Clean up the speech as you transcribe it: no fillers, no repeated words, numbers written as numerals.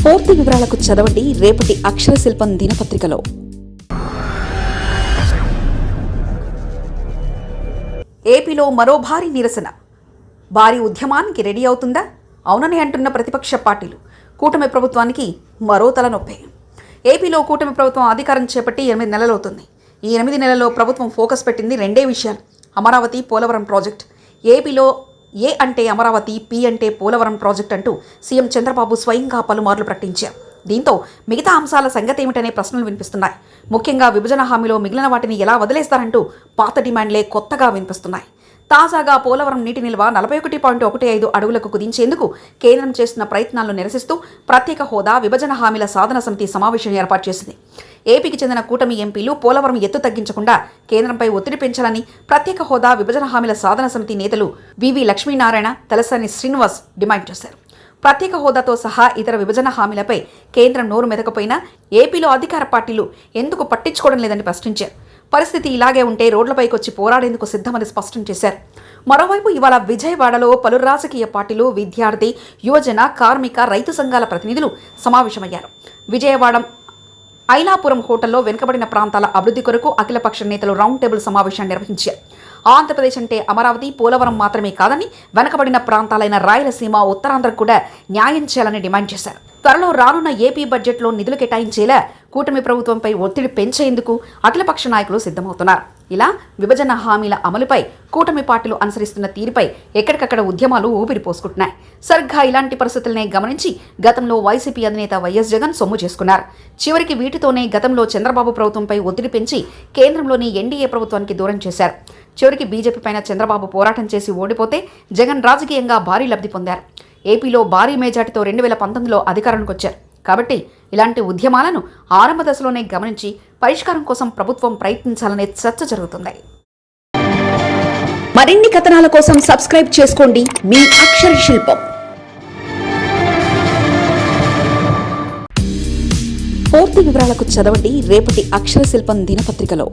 పూర్తి వివరాలకు చదవండి రేపటి అక్షర శిల్పం దినపత్రికలో. ఏపీలో మరో భారీ నిరసన. భారీ ఉద్యమానికి రెడీ అవుతుందా? అవునని అంటున్న ప్రతిపక్ష పార్టీలు. కూటమి ప్రభుత్వానికి మరో తలనొప్పి. ఏపీలో కూటమి ప్రభుత్వం అధికారం చేపట్టి 8 నెలలవుతుంది. ఈ 8 నెలల్లో ప్రభుత్వం ఫోకస్ పెట్టింది రెండే విషయాలు: అమరావతి, పోలవరం ప్రాజెక్ట్. ఏపీలో ఏ అంటే అమరావతి, పి అంటే పోలవరం ప్రాజెక్ట్ అంటూ సీఎం చంద్రబాబు స్వయంగా పలుమార్లు ప్రకటించారు. దీంతో మిగతా అంశాల సంగతి ఏమిటనే ప్రశ్నలు వినిపిస్తున్నాయి. ముఖ్యంగా విభజన హామీలో మిగిలిన వాటిని ఎలా వదిలేస్తారంటూ పాత డిమాండ్లే కొత్తగా వినిపిస్తున్నాయి. తాజాగా పోలవరం నీటి నిల్వ 41.15 అడుగులకు కుదించేందుకు కేంద్రం చేస్తున్న ప్రయత్నాలను నిరసిస్తూ ప్రత్యేక హోదా, విభజన హామీల సాధన సమితి సమావేశం ఏర్పాటు చేసింది. ఏపీకి చెందిన కూటమి ఎంపీలు పోలవరం ఎత్తు తగ్గించకుండా కేంద్రంపై ఒత్తిడి పెంచాలని ప్రత్యేక హోదా, విభజన హామీల సాధన సమితి నేతలు వివి లక్ష్మీనారాయణ, తలసాని శ్రీనివాస్ డిమాండ్ చేశారు. ప్రత్యేక హోదాతో సహా ఇతర విభజన హామీలపై కేంద్రం నోరు మెదకపోయినా ఏపీలో అధికార పార్టీలు ఎందుకు పట్టించుకోవడం లేదని ప్రశ్నించారు. పరిస్థితి ఇలాగే ఉంటే రోడ్లపైకి వచ్చి పోరాడేందుకు సిద్ధమని స్పష్టం చేశారు. మరోవైపు ఇవాళ విజయవాడలో పలు రాజకీయ పార్టీలు, విద్యార్థి, యువజన, కార్మిక, రైతు సంఘాల ప్రతినిధులు సమావేశమయ్యారు. విజయవాడ ఐలాపురం హోటల్లో వెనుకబడిన ప్రాంతాల అభివృద్ధి కొరకు అఖిలపక్ష నేతలు రౌండ్ టేబుల్ సమావేశాన్ని నిర్వహించారు. ఆంధ్రప్రదేశ్ అంటే అమరావతి, పోలవరం మాత్రమే కాదని వెనుకబడిన ప్రాంతాలైన రాయలసీమ, ఉత్తరాంధ్రకు కూడా న్యాయం చేయాలని డిమాండ్ చేశారు. త్వరలో రానున్న ఏపీ బడ్జెట్లో నిధులు కేటాయించేలా కూటమి ప్రభుత్వంపై ఒత్తిడి పెంచేందుకు అఖిలపక్ష నాయకులు సిద్ధమవుతున్నారు. ఇలా విభజన హామీల అమలుపై కూటమి పార్టీలు అనుసరిస్తున్న తీరుపై ఎక్కడికక్కడ ఉద్యమాలు ఊపిరి పోసుకుంటున్నాయి. సరిగ్గా ఇలాంటి పరిస్థితులనే గమనించి గతంలో వైసీపీ అధినేత వైఎస్ జగన్ సొమ్ము చేసుకున్నారు. చివరికి వీటితోనే గతంలో చంద్రబాబు ప్రభుత్వంపై ఒత్తిడి పెంచి కేంద్రంలోని ఎన్డీఏ ప్రభుత్వానికి దూరం చేశారు. చివరికి బీజేపీ పైన చంద్రబాబు పోరాటం చేసి ఓడిపోతే జగన్ రాజకీయంగా భారీ లబ్ధి పొందారు. ఏపీలో భారీ మేజార్టీతో 2019లో అధికారానికి వచ్చారు. కాబట్టి ఇలాంటి ఉద్యమాలను ఆరంభ దశలోనే గమనించి పరిష్కారం కోసం ప్రభుత్వం ప్రయత్నించాలనే చర్చ జరుగుతుంది. మరిన్ని కథనాల కోసం సబ్స్క్రైబ్ చేసుకోండి మీ అక్షర శిల్పం. పూర్తి వివరాలకు చదవండి రేపటి అక్షర శిల్పం దినపత్రికలో.